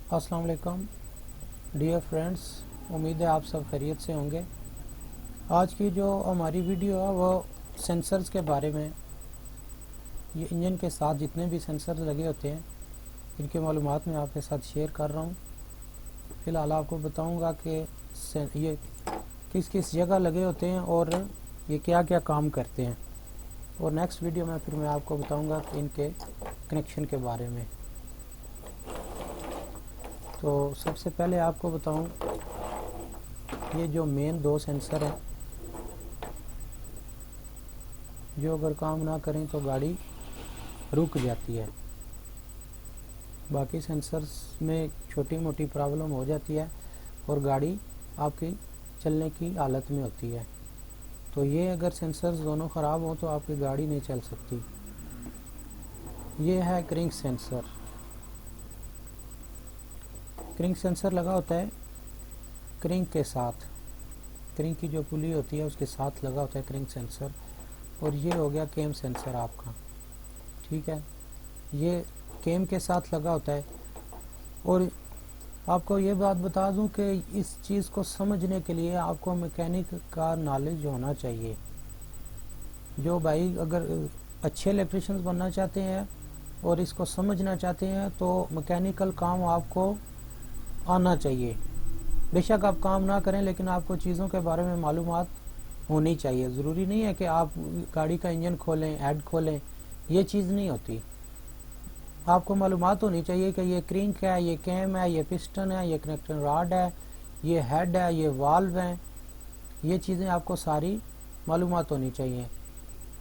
अस्सलाम वालेकुम dear friends, उम्मीद है आप सब खैरियत से होंगे। आज की जो हमारी वीडियो है वो सेंसर्स के बारे में। ये इंजन के साथ जितने भी सेंसर्स लगे होते हैं इनके मालूमात मैं आपके साथ शेयर कर रहा हूँ। फ़िलहाल आपको बताऊँगा कि ये किस किस जगह लगे होते हैं और ये क्या क्या काम करते हैं, और नेक्स्ट वीडियो में फिर मैं आपको बताऊँगा कि इनके कनेक्शन के बारे में। तो सबसे पहले आपको बताऊँ, ये जो मेन दो सेंसर हैं जो अगर काम ना करें तो गाड़ी रुक जाती है। बाकी सेंसर्स में छोटी मोटी प्रॉब्लम हो जाती है और गाड़ी आपकी चलने की हालत में होती है। तो ये अगर सेंसर्स दोनों ख़राब हों तो आपकी गाड़ी नहीं चल सकती। ये है क्रिंक सेंसर। क्रिंक सेंसर लगा होता है क्रिंक के साथ, क्रिंक की जो पुली होती है उसके साथ लगा होता है क्रिंक सेंसर। और ये हो गया केम सेंसर आपका, ठीक है। ये केम के साथ लगा होता है। और आपको ये बात बता दूं कि इस चीज़ को समझने के लिए आपको मैकेनिक का नॉलेज होना चाहिए। जो भाई अगर अच्छे इलेक्ट्रिशियंस बनना चाहते हैं और इसको समझना चाहते हैं तो मैकेनिकल काम आपको आना चाहिए। बेशक आप काम ना करें लेकिन आपको चीज़ों के बारे में मालूमात होनी चाहिए। ज़रूरी नहीं है कि आप गाड़ी का इंजन खोलें, हेड खोलें, ये चीज़ नहीं होती। आपको मालूमात होनी चाहिए कि ये क्रिंक है, ये कैम है, ये पिस्टन है, ये कनेक्टिंग रॉड है, ये हेड है, ये वाल्व है। ये चीज़ें आपको सारी मालूमात होनी चाहिए।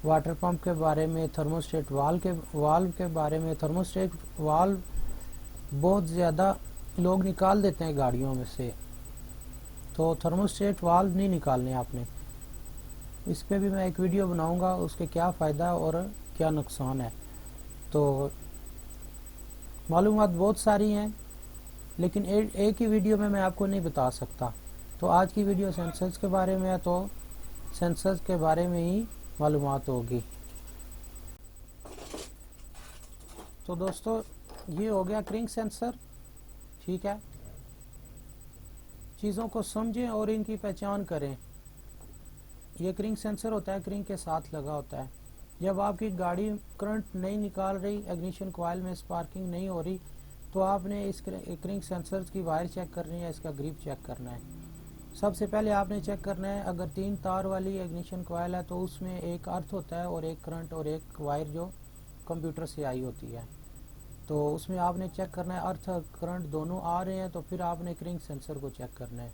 वाटर पंप के बारे में, थर्मोस्टेट वाल्व के बारे में। थर्मोस्टेट वाल्व बहुत ज़्यादा लोग निकाल देते हैं गाड़ियों में से, तो थर्मोस्टेट वाल्व नहीं निकालने आपने। इस पर भी मैं एक वीडियो बनाऊंगा, उसके क्या फ़ायदा और क्या नुकसान है। तो मालूमात बहुत सारी हैं लेकिन एक ही वीडियो में मैं आपको नहीं बता सकता। तो आज की वीडियो सेंसर्स के बारे में है, तो सेंसर्स के बारे में ही मालूमात होगी। तो दोस्तों, ये हो गया क्रिंक सेंसर, ठीक है। चीज़ों को समझें और इनकी पहचान करें। ये क्रिंक सेंसर होता है, क्रिंक के साथ लगा होता है। जब आपकी गाड़ी करंट नहीं निकाल रही, इग्निशन कॉइल में स्पार्किंग नहीं हो रही, तो आपने इस क्रिंक सेंसर की वायर चेक करनी है, इसका ग्रिप चेक करना है। सबसे पहले आपने चेक करना है, अगर 3 तार वाली इग्निशन कॉइल है तो उसमें एक अर्थ होता है और एक करंट और एक वायर जो कंप्यूटर से आई होती है। तो उसमें आपने चेक करना है अर्थ और करंट दोनों आ रहे हैं, तो फिर आपने क्रिंक सेंसर को चेक करना है,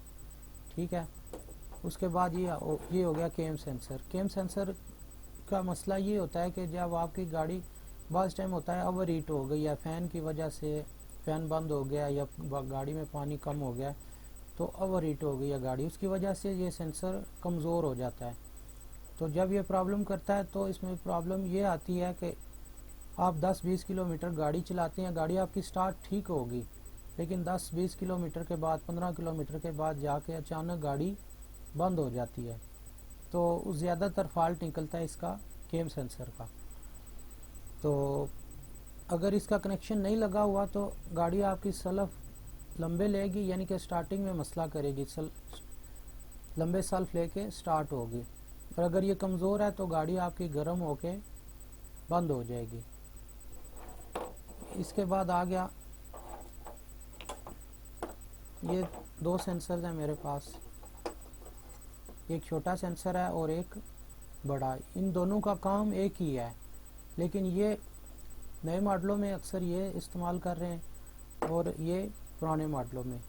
ठीक है। उसके बाद ये हो गया केम सेंसर। केम सेंसर का मसला ये होता है कि जब आपकी गाड़ी बस टाइम होता है ओवर हीट हो गई या फ़ैन की वजह से फ़ैन बंद हो गया या गाड़ी में पानी कम हो गया, तो ओवर हीट हो गई है गाड़ी, उसकी वजह से ये सेंसर कमज़ोर हो जाता है। तो जब ये प्रॉब्लम करता है तो इसमें प्रॉब्लम ये आती है कि आप 10-20 किलोमीटर गाड़ी चलाते हैं, गाड़ी आपकी स्टार्ट ठीक होगी, लेकिन 10-20 किलोमीटर के बाद, 15 किलोमीटर के बाद जाके अचानक गाड़ी बंद हो जाती है। तो ज़्यादातर फॉल्ट निकलता है इसका केम सेंसर का। तो अगर इसका कनेक्शन नहीं लगा हुआ तो गाड़ी आपकी सल्फ लंबे लेगी, यानी कि स्टार्टिंग में मसला करेगी, लंबे सल्फ लेके स्टार्ट होगी। और अगर ये कमज़ोर है तो गाड़ी आपकी गर्म होके बंद हो जाएगी। इसके बाद आ गया, ये दो सेंसर्स हैं मेरे पास, एक छोटा सेंसर है और एक बड़ा। इन दोनों का काम एक ही है, लेकिन ये नए मॉडलों में अक्सर ये इस्तेमाल कर रहे हैं और ये पुराने मॉडलों में।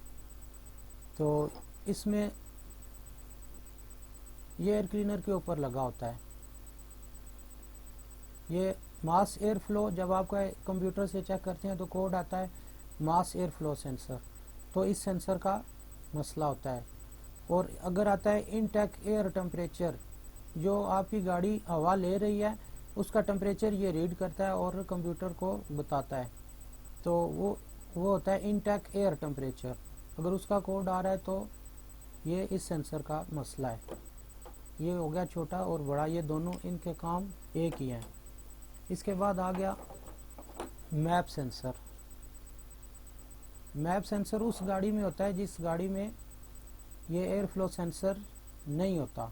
तो इसमें ये एयर क्लीनर के ऊपर लगा होता है। ये मास एयर फ्लो, जब आपका कंप्यूटर से चेक करते हैं तो कोड आता है मास एयर फ्लो सेंसर, तो इस सेंसर का मसला होता है। और अगर आता है इनटेक एयर टेम्परेचर, जो आपकी गाड़ी हवा ले रही है उसका टेम्परेचर ये रीड करता है और कंप्यूटर को बताता है, तो वो होता है इनटेक एयर टेम्परेचर। अगर उसका कोड आ रहा है तो ये इस सेंसर का मसला है। ये हो गया छोटा और बड़ा, ये दोनों इनके काम एक ही हैं। इसके बाद आ गया मैप सेंसर। मैप सेंसर उस गाड़ी में होता है जिस गाड़ी में ये एयर फ्लो सेंसर नहीं होता।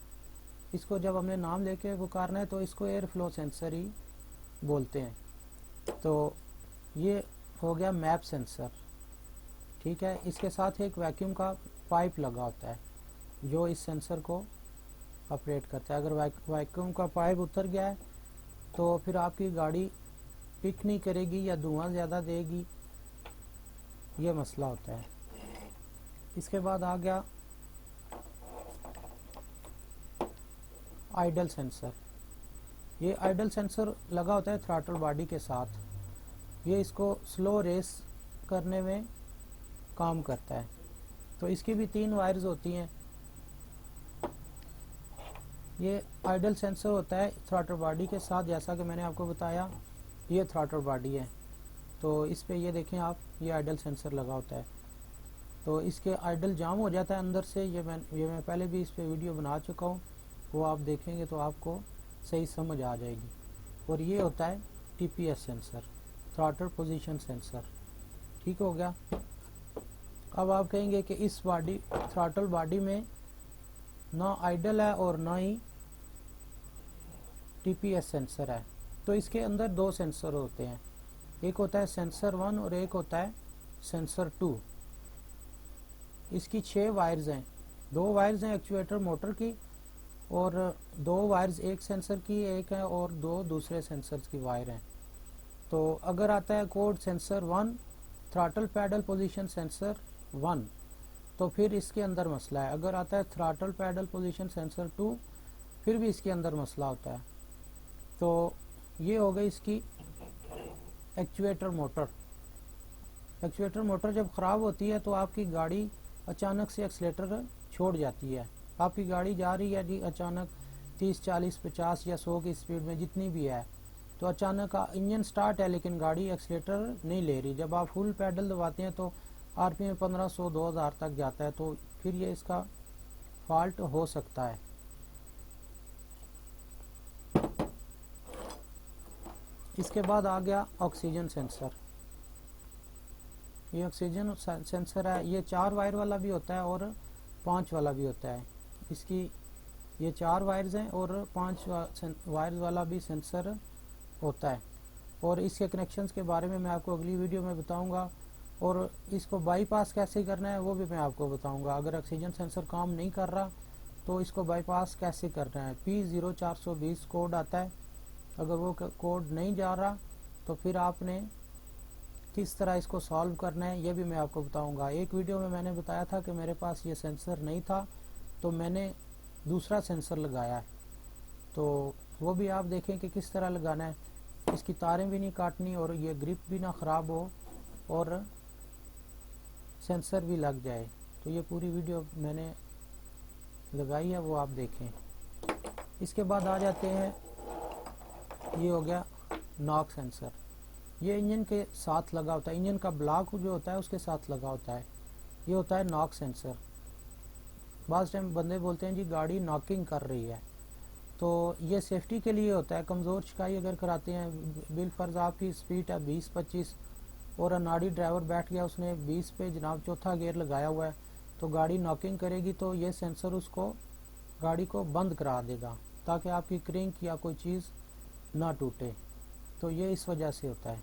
इसको जब हमने नाम लेके पुकारना है तो इसको एयर फ्लो सेंसर ही बोलते हैं। तो ये हो गया मैप सेंसर, ठीक है। इसके साथ एक वैक्यूम का पाइप लगा होता है जो इस सेंसर को ऑपरेट करता है। अगर वैक्यूम का पाइप उतर गया है तो फिर आपकी गाड़ी पिक नहीं करेगी या धुआं ज़्यादा देगी, ये मसला होता है। इसके बाद आ गया आइडल सेंसर। ये आइडल सेंसर लगा होता है थ्रॉटल बॉडी के साथ। ये इसको स्लो रेस करने में काम करता है। तो इसकी भी 3 वायर्स होती हैं। ये आइडल सेंसर होता है थ्रॉटल बॉडी के साथ, जैसा कि मैंने आपको बताया ये थ्रॉटल बॉडी है। तो इस पे ये देखें आप, ये आइडल सेंसर लगा होता है। तो इसके आइडल जाम हो जाता है अंदर से। ये मैं पहले भी इस पे वीडियो बना चुका हूँ, वो आप देखेंगे तो आपको सही समझ आ जाएगी। और ये होता है TPS sensor, throttle position sensor, ठीक हो गया। अब आप कहेंगे कि इस बॉडी थ्रॉटल बॉडी में ना आइडल है और ना ही TPS सेंसर है। तो इसके अंदर 2 सेंसर होते हैं, एक होता है सेंसर 1 और एक होता है सेंसर 2। इसकी 6 वायर्स हैं, 2 वायर्स हैं एक्चुएटर मोटर की और 2 वायर्स एक सेंसर की एक है और 2 दूसरे सेंसर की वायर हैं। तो अगर आता है code sensor 1 throttle pedal position sensor 1 तो फिर इसके अंदर मसला है। अगर आता है थ्रॉटल पैडल पोजीशन सेंसर 2 फिर भी इसके अंदर मसला होता है। तो ये हो गई इसकी एक्चुएटर मोटर। एक्चुएटर मोटर जब ख़राब होती है तो आपकी गाड़ी अचानक से एक्सीलेटर छोड़ जाती है। आपकी गाड़ी जा रही है जी अचानक 30, 40, 50 या 100 की स्पीड में जितनी भी है, तो अचानक इंजन स्टार्ट है लेकिन गाड़ी एक्सीलेटर नहीं ले रही। जब आप फुल पैडल दबाते हैं तो RPM 1500, 2000 तक जाता है। तो फिर ये इसका फॉल्ट हो सकता है। इसके बाद आ गया ऑक्सीजन सेंसर। ये ऑक्सीजन सेंसर है, ये 4 वायर वाला भी होता है और 5 वाला भी होता है। इसकी ये 4 वायर्स हैं और 5 वायर्स वाला भी सेंसर होता है। और इसके कनेक्शंस के बारे में मैं आपको अगली वीडियो में बताऊंगा और इसको बाईपास कैसे करना है वो भी मैं आपको बताऊंगा। अगर ऑक्सीजन सेंसर काम नहीं कर रहा तो इसको बाईपास कैसे करना है। P0420 कोड आता है, अगर वो कोड नहीं जा रहा तो फिर आपने किस तरह इसको सॉल्व करना है ये भी मैं आपको बताऊंगा। एक वीडियो में मैंने बताया था कि मेरे पास ये सेंसर नहीं था तो मैंने दूसरा सेंसर लगाया है, तो वो भी आप देखें कि किस तरह लगाना है। इसकी तारें भी नहीं काटनी और ये ग्रिप भी ना ख़राब हो और सेंसर भी लग जाए। तो ये पूरी वीडियो मैंने लगाई है, वो आप देखें। इसके बाद आ जाते हैं, ये हो गया नॉक सेंसर। ये इंजन के साथ लगा होता है, इंजन का ब्लॉक जो होता है उसके साथ लगा होता है। ये होता है नॉक सेंसर। बाज़ टाइम बंदे बोलते हैं जी गाड़ी नॉकिंग कर रही है, तो ये सेफ्टी के लिए होता है। कमज़ोर शिकाई अगर कराते हैं, बिल फर्ज आपकी स्पीड है 20-25 और अनाड़ी ड्राइवर बैठ गया, उसने 20 पे जनाब चौथा गियर लगाया हुआ है, तो गाड़ी नॉकिंग करेगी तो ये सेंसर उसको गाड़ी को बंद करा देगा ताकि आपकी क्रिंक या कोई चीज़ ना टूटे। तो ये इस वजह से होता है।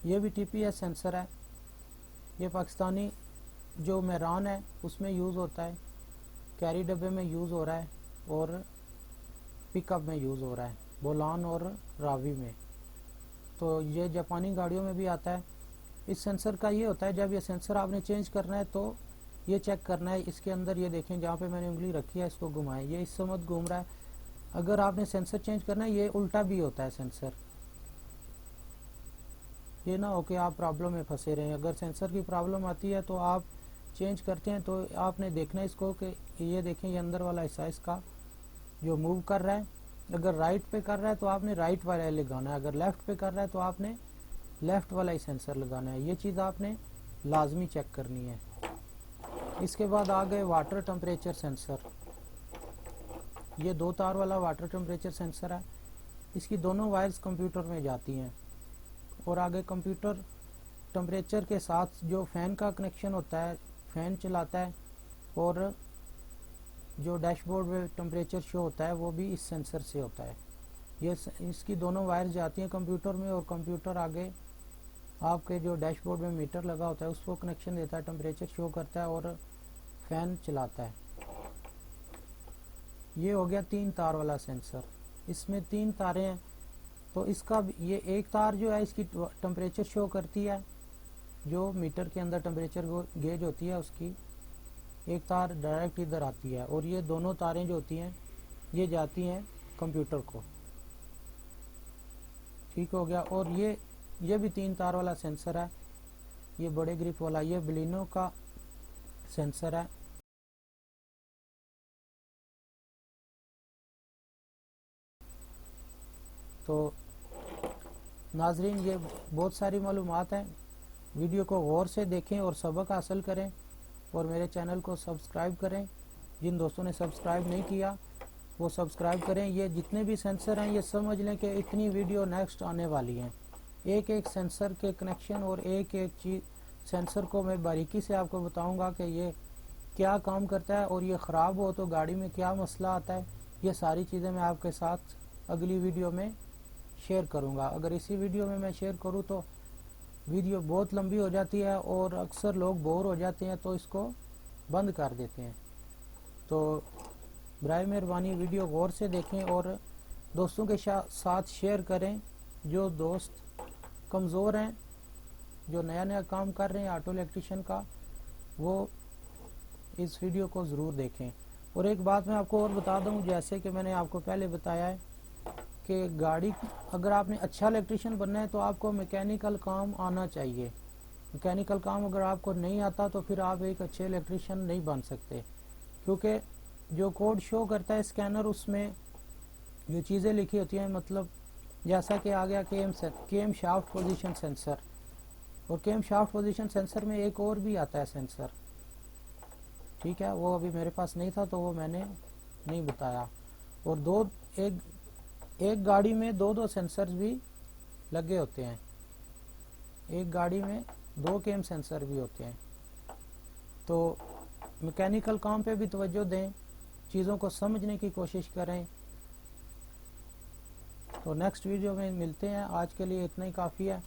ये भी TPS सेंसर है। ये पाकिस्तानी जो मेरान है उसमें यूज़ होता है, कैरी डब्बे में यूज़ हो रहा है और पिकअप में यूज़ हो रहा है, बोलान और रावी में। तो ये जापानी गाड़ियों में भी आता है। इस सेंसर का ये होता है, जब ये सेंसर आपने चेंज करना है तो ये चेक करना है इसके अंदर। ये देखें जहाँ पे मैंने उंगली रखी है इसको घुमाएं, ये इस समझ घूम रहा है। अगर आपने सेंसर चेंज करना है, ये उल्टा भी होता है सेंसर। ये ना हो कि आप प्रॉब्लम में फंसे रहें। अगर सेंसर की प्रॉब्लम आती है तो आप चेंज करते हैं तो आपने देखना है इसको कि ये देखें ये अंदर वाला हिस्सा इसका जो मूव कर रहा है, अगर राइट पे कर रहा है तो आपने राइट वाला लगाना है, अगर लेफ़्ट पे कर रहा है तो आपने लेफ़्ट वाला ही सेंसर लगाना है। ये चीज़ आपने लाजमी चेक करनी है। इसके बाद आ गए वाटर टेम्परेचर सेंसर। ये 2 तार वाला वाटर टेम्परेचर सेंसर है। इसकी दोनों वायर्स कंप्यूटर में जाती हैं और आगे कंप्यूटर ٹمپریچر کے ساتھ جو فین کا کنیکشن ہوتا ہے، فین چلاتا ہے، اور جو ڈیش بورڈ پہ ٹمپریچر شو ہوتا ہے وہ بھی اس سینسر سے ہوتا ہے۔ یہ اس کی دونوں وائر جاتی ہیں کمپیوٹر میں، اور کمپیوٹر آگے آپ کے جو ڈیش بورڈ میں میٹر لگا ہوتا ہے اس کو کنیکشن دیتا ہے، ٹمپریچر شو کرتا ہے اور فین چلاتا ہے۔ یہ ہو گیا 3 تار والا سینسر۔ اس میں 3 تاریں ہیں، تو اس کا یہ ایک تار جو ہے اس کی ٹمپریچر شو کرتی ہے، جو میٹر کے اندر ٹمپریچر گیج ہوتی ہے اس کی ایک تار ڈائریکٹ ادھر آتی ہے، اور یہ دونوں تاریں جو ہوتی ہیں یہ جاتی ہیں کمپیوٹر کو۔ ٹھیک ہو گیا۔ اور یہ بھی 3 تار والا سینسر ہے، یہ بڑے گرپ والا، یہ بلینو کا سینسر ہے۔ تو ناظرین، یہ بہت ساری معلومات ہیں، ویڈیو کو غور سے دیکھیں اور سبق حاصل کریں، اور میرے چینل کو سبسکرائب کریں۔ جن دوستوں نے سبسکرائب نہیں کیا وہ سبسکرائب کریں۔ یہ جتنے بھی سینسر ہیں یہ سمجھ لیں کہ اتنی ویڈیو نیکسٹ آنے والی ہیں، ایک ایک سینسر کے کنیکشن اور ایک ایک چیز سینسر کو میں باریکی سے آپ کو بتاؤں گا کہ یہ کیا کام کرتا ہے، اور یہ خراب ہو تو گاڑی میں کیا مسئلہ آتا ہے۔ یہ ساری چیزیں میں آپ کے ساتھ اگلی ویڈیو میں شیئر کروں گا۔ اگر اسی ویڈیو میں شیئر کروں تو ویڈیو بہت لمبی ہو جاتی ہے اور اکثر لوگ بور ہو جاتے ہیں تو اس کو بند کر دیتے ہیں۔ تو برائے مہربانی ویڈیو غور سے دیکھیں اور دوستوں کے ساتھ شیئر کریں۔ جو دوست کمزور ہیں، جو نیا نیا کام کر رہے ہیں آٹو الیکٹریشین کا، وہ اس ویڈیو کو ضرور دیکھیں۔ اور ایک بات میں آپ کو اور بتا دوں، جیسے کہ میں نے آپ کو پہلے بتایا ہے کہ گاڑی اگر آپ نے اچھا الیکٹریشین بننا ہے تو آپ کو میکینیکل کام آنا چاہیے۔ میکینیکل کام اگر آپ کو نہیں آتا تو پھر آپ ایک اچھے الیکٹریشین نہیں بن سکتے، کیونکہ جو کوڈ شو کرتا ہے اسکینر اس میں جو چیزیں لکھی ہوتی ہیں، مطلب جیسا کہ آ گیا کیم شافٹ پوزیشن سینسر، اور کیم شافٹ پوزیشن سینسر میں ایک اور بھی آتا ہے سینسر، ٹھیک ہے، وہ ابھی میرے پاس نہیں تھا تو وہ میں نے نہیں بتایا۔ اور ایک گاڑی میں 2 سینسر بھی لگے ہوتے ہیں، ایک گاڑی میں 2 کیم سینسر بھی ہوتے ہیں۔ تو میکینیکل کام پہ بھی توجہ دیں، چیزوں کو سمجھنے کی کوشش کریں۔ تو نیکسٹ ویڈیو میں ملتے ہیں، آج کے لیے اتنا ہی کافی ہے۔